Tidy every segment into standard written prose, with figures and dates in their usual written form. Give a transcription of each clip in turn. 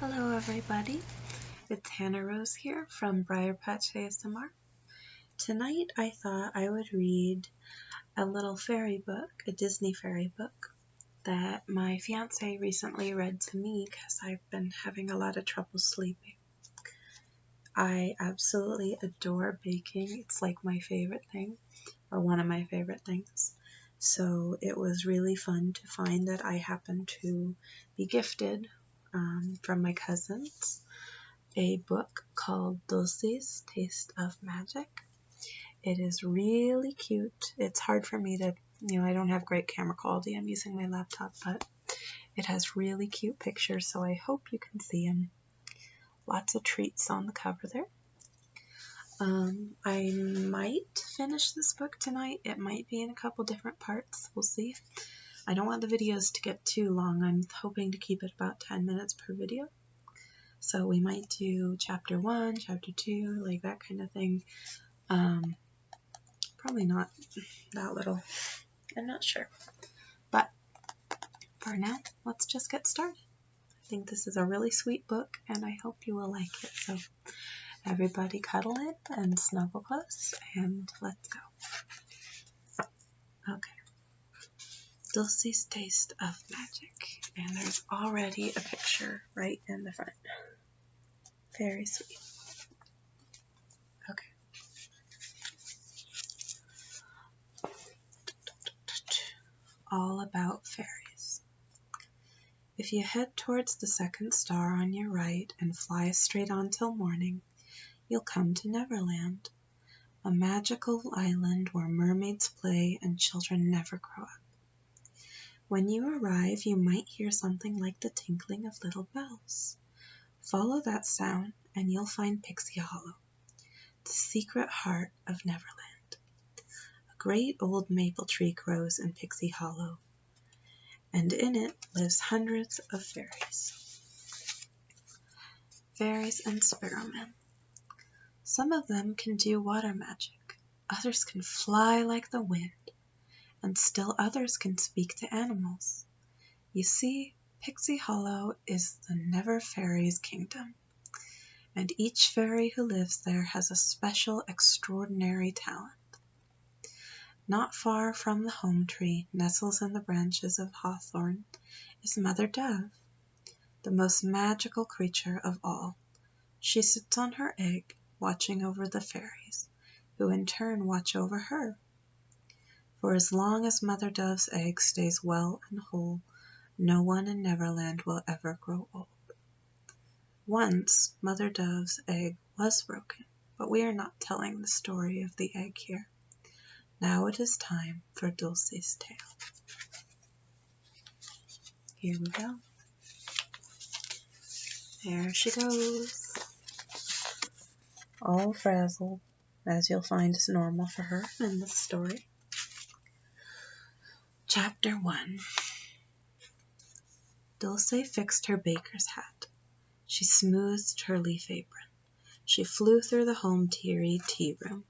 Hello everybody, it's Hannah Rose here from Briar Patch ASMR. Tonight I thought I would read a little fairy book, a Disney fairy book, that my fiance recently read to me because I've been having a lot of trouble sleeping. I absolutely adore baking. It's like my favorite thing, or one of my favorite things. So it was really fun to find that I happened to be gifted from my cousins a book called Dulcie's Taste of Magic. It is really cute. It's hard for me to, I don't have great camera quality. I'm using my laptop, but it has really cute pictures, so I hope you can see them. Lots of treats on the cover there. I might finish this book tonight. It might be in a couple different parts. We'll see. I don't want the videos to get too long. I'm hoping to keep it about 10 minutes per video. So we might do chapter 1, chapter 2, like that kind of thing. Probably not that little. I'm not sure. But for now, let's just get started. I think this is a really sweet book, and I hope you will like it. So everybody cuddle in and snuggle close, and let's go. Okay. Dulcie's Taste of Magic. And there's already a picture right in the front. Very sweet. Okay. All about fairies. If you head towards the second star on your right and fly straight on till morning, you'll come to Neverland, a magical island where mermaids play and children never grow up. When you arrive, you might hear something like the tinkling of little bells. Follow that sound and you'll find Pixie Hollow, the secret heart of Neverland. A great old maple tree grows in Pixie Hollow, and in it lives hundreds of fairies. Fairies and sparrowmen. Some of them can do water magic, others can fly like the wind, and still others can speak to animals. You see, Pixie Hollow is the Never Fairies' kingdom, and each fairy who lives there has a special, extraordinary talent. Not far from the home tree, nestles in the branches of hawthorn, is Mother Dove, the most magical creature of all. She sits on her egg, watching over the fairies, who in turn watch over her. For as long as Mother Dove's egg stays well and whole, no one in Neverland will ever grow old. Once, Mother Dove's egg was broken, but we are not telling the story of the egg here. Now it is time for Dulcie's tale. Here we go. There she goes. All frazzled, as you'll find is normal for her in this story. Chapter 1. Dulcie fixed her baker's hat. She smoothed her leaf apron. She flew through the home tea room.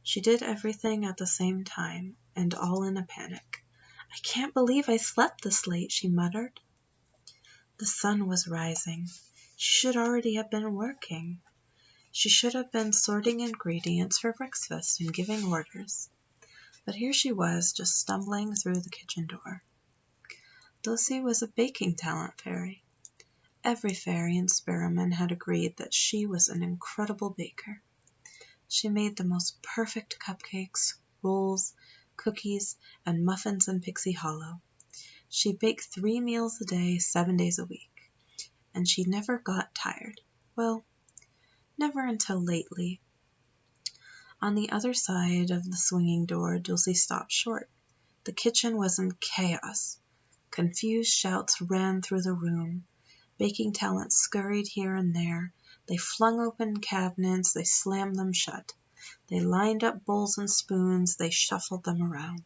She did everything at the same time, and all in a panic. "I can't believe I slept this late," she muttered. The sun was rising. She should already have been working. She should have been sorting ingredients for breakfast and giving orders. But here she was, just stumbling through the kitchen door. Dulcie was a baking talent fairy. Every fairy and sparrowman had agreed that she was an incredible baker. She made the most perfect cupcakes, rolls, cookies, and muffins in Pixie Hollow. She baked 3 meals a day, 7 days a week. And she never got tired. Well, never until lately. On the other side of the swinging door, Dulcie stopped short. The kitchen was in chaos. Confused shouts ran through the room. Baking talents scurried here and there. They flung open cabinets, they slammed them shut. They lined up bowls and spoons, they shuffled them around.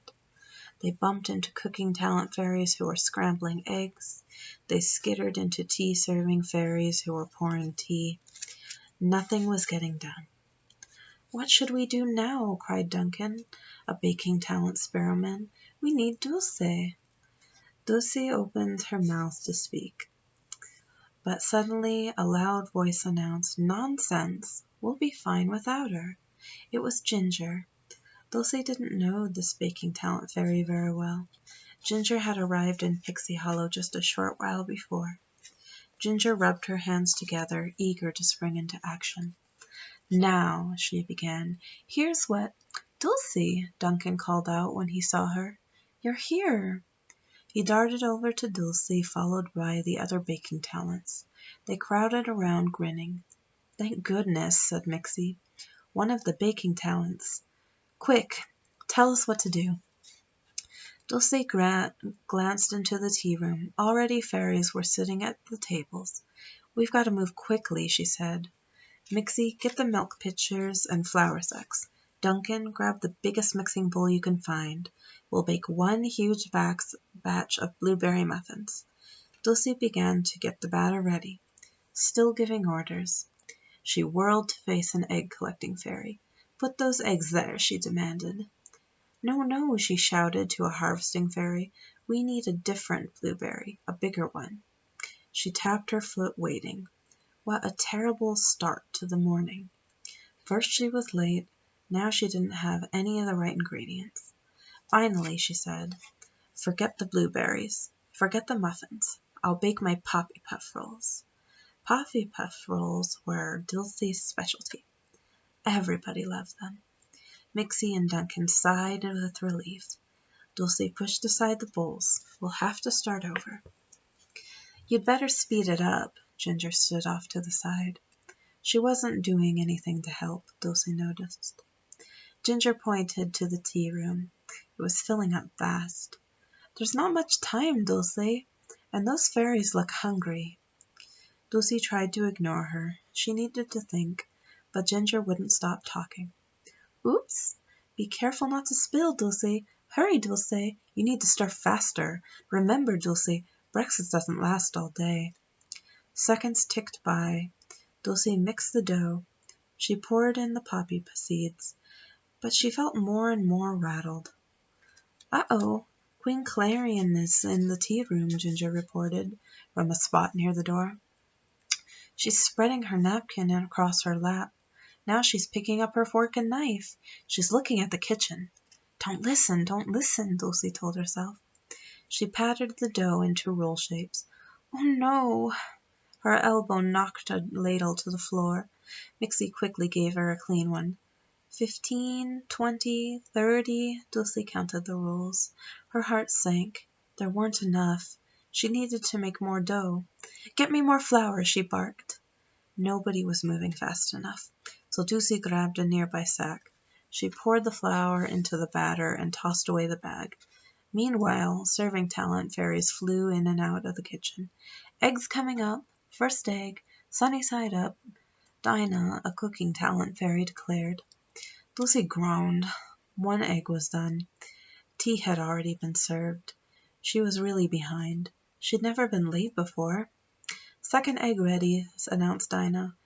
They bumped into cooking talent fairies who were scrambling eggs. They skittered into tea-serving fairies who were pouring tea. Nothing was getting done. "What should we do now?" cried Duncan, a baking talent sparrowman. "We need Dulcie." Dulcie opened her mouth to speak. But suddenly a loud voice announced, "Nonsense! We'll be fine without her." It was Ginger. Dulcie didn't know this baking talent fairy very well. Ginger had arrived in Pixie Hollow just a short while before. Ginger rubbed her hands together, eager to spring into action. "Now," she began, "here's what—" "Dulcie!" Duncan called out when he saw her. "You're here!" He darted over to Dulcie, followed by the other baking talents. They crowded around, grinning. "Thank goodness," said Mixie, "one of the baking talents. Quick, tell us what to do." Dulcie glanced into the tea room. Already fairies were sitting at the tables. "We've got to move quickly," she said. "Mixie, get the milk pitchers and flour sacks. Duncan, grab the biggest mixing bowl you can find. We'll bake one huge batch of blueberry muffins." Dulcie began to get the batter ready, still giving orders. She whirled to face an egg-collecting fairy. "Put those eggs there," she demanded. "No, no," she shouted to a harvesting fairy. "We need a different blueberry, a bigger one." She tapped her foot, waiting. What a terrible start to the morning. First she was late, now she didn't have any of the right ingredients. Finally she said, "Forget the blueberries. Forget the muffins. I'll bake my Poppy Puff rolls." Poppy Puff rolls were Dulcie's specialty. Everybody loved them. Mixie and Duncan sighed with relief. Dulcie pushed aside the bowls. "We'll have to start over." "You'd better speed it up." Ginger stood off to the side. She wasn't doing anything to help, Dulcie noticed. Ginger pointed to the tea room. It was filling up fast. "There's not much time, Dulcie, and those fairies look hungry." Dulcie tried to ignore her. She needed to think, but Ginger wouldn't stop talking. "Oops! Be careful not to spill, Dulcie. Hurry, Dulcie. You need to stir faster. Remember, Dulcie, breakfast doesn't last all day." Seconds ticked by. Dulcie mixed the dough. She poured in the poppy seeds, but she felt more and more rattled. "Uh-oh, Queen Clarion is in the tea room," Ginger reported from a spot near the door. "She's spreading her napkin across her lap. Now she's picking up her fork and knife. She's looking at the kitchen." Don't listen, Dulcie told herself. She patted the dough into roll shapes. "Oh no!" Her elbow knocked a ladle to the floor. Mixie quickly gave her a clean one. 15, 20, 30. Dulcie counted the rolls. Her heart sank. There weren't enough. She needed to make more dough. "Get me more flour," she barked. Nobody was moving fast enough, so Dulcie grabbed a nearby sack. She poured the flour into the batter and tossed away the bag. Meanwhile, serving talent fairies flew in and out of the kitchen. "Eggs coming up. First egg. Sunny side up," Dinah, a cooking talent fairy, declared. Dulcie groaned. One egg was done. Tea had already been served. She was really behind. She'd never been late before. "Second egg ready," announced Dinah.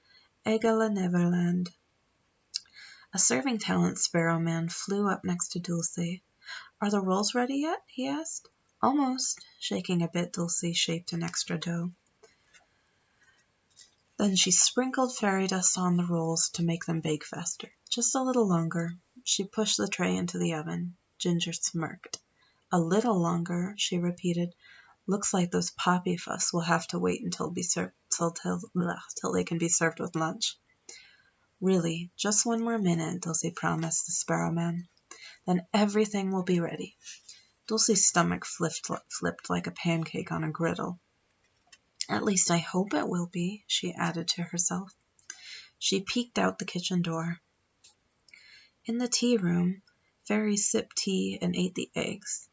"Egg a la Neverland." A serving talent sparrow man flew up next to Dulcie. "Are the rolls ready yet?" he asked. "Almost." Shaking a bit, Dulcie shaped an extra dough. Then she sprinkled fairy dust on the rolls to make them bake faster. Just a little longer. She pushed the tray into the oven. Ginger smirked. "A little longer," she repeated. "Looks like those poppy puffs will have to wait until they can be served with lunch." "Really, just one more minute," Dulcie promised the sparrow man. "Then everything will be ready." Dulcie's stomach flipped like a pancake on a griddle. "At least I hope it will be," she added to herself. She peeked out the kitchen door. In the tea room, fairies sipped tea and ate the eggs.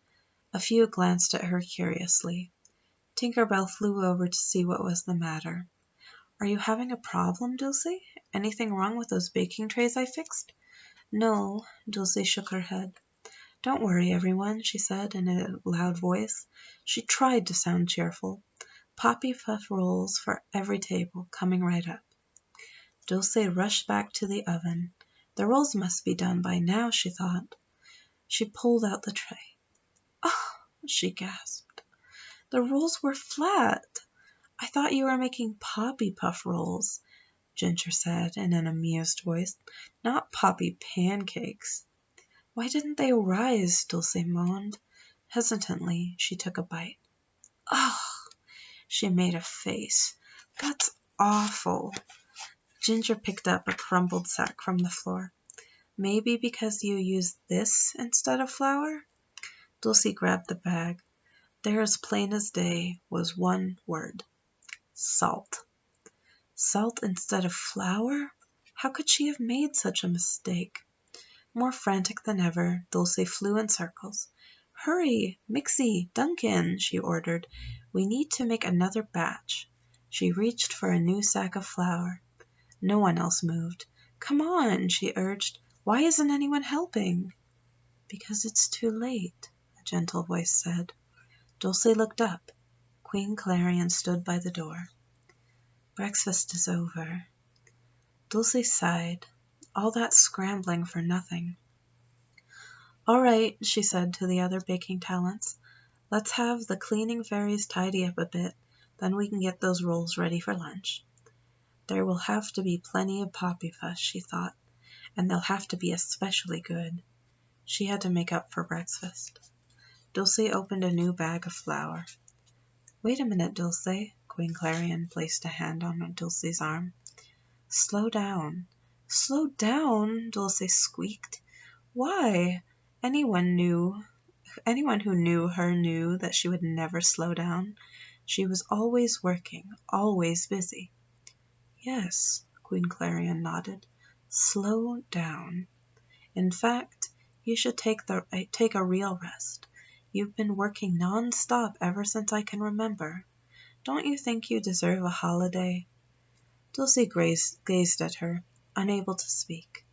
A few glanced at her curiously. Tinker Bell flew over to see what was the matter. "Are you having a problem, Dulcie? Anything wrong with those baking trays I fixed?" "No," Dulcie shook her head. "Don't worry, everyone," she said in a loud voice. She tried to sound cheerful. "Poppy puff rolls for every table, coming right up." Dulcie rushed back to the oven. The rolls must be done by now, she thought. She pulled out the tray. "Oh!" she gasped. The rolls were flat. I thought you were making poppy puff rolls, Ginger said in an amused voice. Not poppy pancakes. Why didn't they rise? Dulcie moaned. Hesitantly, she took a bite. Ugh! She made a face. That's awful. Ginger picked up a crumpled sack from the floor. Maybe because you used this instead of flour? Dulcie grabbed the bag. There, as plain as day, was one word. Salt. Salt instead of flour? How could she have made such a mistake? More frantic than ever, Dulcie flew in circles. Hurry, Mixie, Duncan, she ordered. We need to make another batch. She reached for a new sack of flour. No one else moved. Come on, she urged. Why isn't anyone helping? Because it's too late, a gentle voice said. Dulcie looked up. Queen Clarion stood by the door. Breakfast is over. Dulcie sighed. All that scrambling for nothing. All right, she said to the other baking talents. Let's have the cleaning fairies tidy up a bit, then we can get those rolls ready for lunch. There will have to be plenty of poppy fuss, she thought, and they'll have to be especially good. She had to make up for breakfast. Dulcie opened a new bag of flour. Wait a minute, Dulcie. Queen Clarion placed a hand on Dulcie's arm. Slow down. Slow down, Dulcie squeaked. Why? Anyone who knew her knew that she would never slow down. She was always working, always busy. Yes, Queen Clarion nodded. Slow down. In fact, you should take a real rest. You've been working non-stop ever since I can remember. Don't you think you deserve a holiday? Dulcie gazed at her, unable to speak.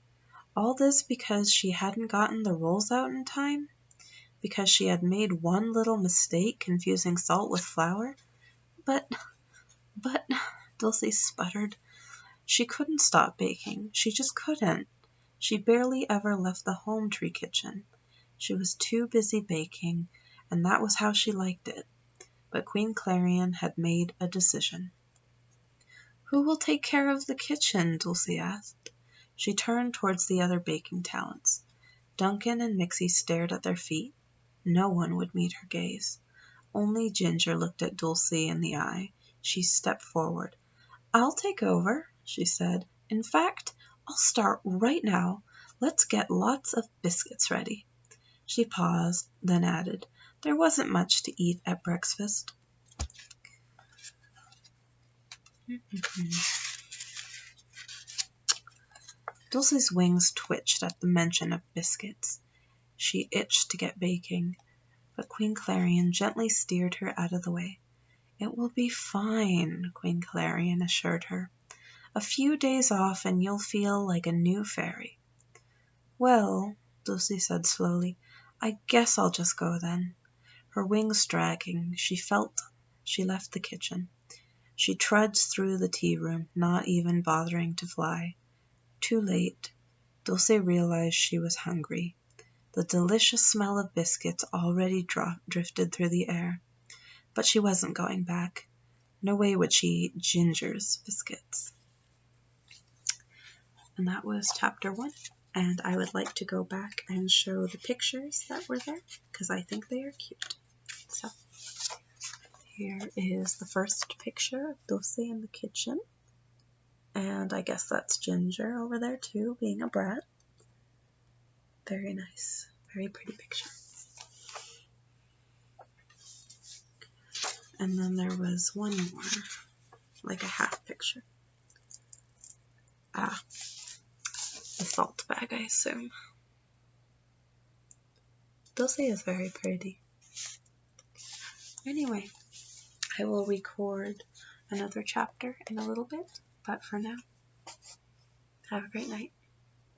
All this because she hadn't gotten the rolls out in time? Because she had made one little mistake confusing salt with flour? But, Dulcie sputtered. She couldn't stop baking. She just couldn't. She barely ever left the home tree kitchen. She was too busy baking, and that was how she liked it. But Queen Clarion had made a decision. Who will take care of the kitchen? Dulcie asked. She turned towards the other baking talents. Duncan and Mixie stared at their feet. No one would meet her gaze. Only Ginger looked at Dulcie in the eye. She stepped forward. I'll take over, she said. In fact, I'll start right now. Let's get lots of biscuits ready. She paused, then added, there wasn't much to eat at breakfast. Dulcie's wings twitched at the mention of biscuits. She itched to get baking, but Queen Clarion gently steered her out of the way. It will be fine, Queen Clarion assured her. A few days off and you'll feel like a new fairy. Well, Dulcie said slowly, I guess I'll just go then. Her wings dragging, she left the kitchen. She trudged through the tea room, not even bothering to fly. Too late. Dulcie realized she was hungry. The delicious smell of biscuits already drifted through the air. But she wasn't going back. No way would she eat Ginger's biscuits. And that was chapter 1. And I would like to go back and show the pictures that were there, because I think they are cute. So, here is the first picture of Dulcie in the kitchen. And I guess that's Ginger over there too, being a brat. Very nice. Very pretty picture. And then there was one more, like a half picture. The salt bag, I assume. Dulcie is very pretty. Anyway, I will record another chapter in a little bit, but for now, have a great night.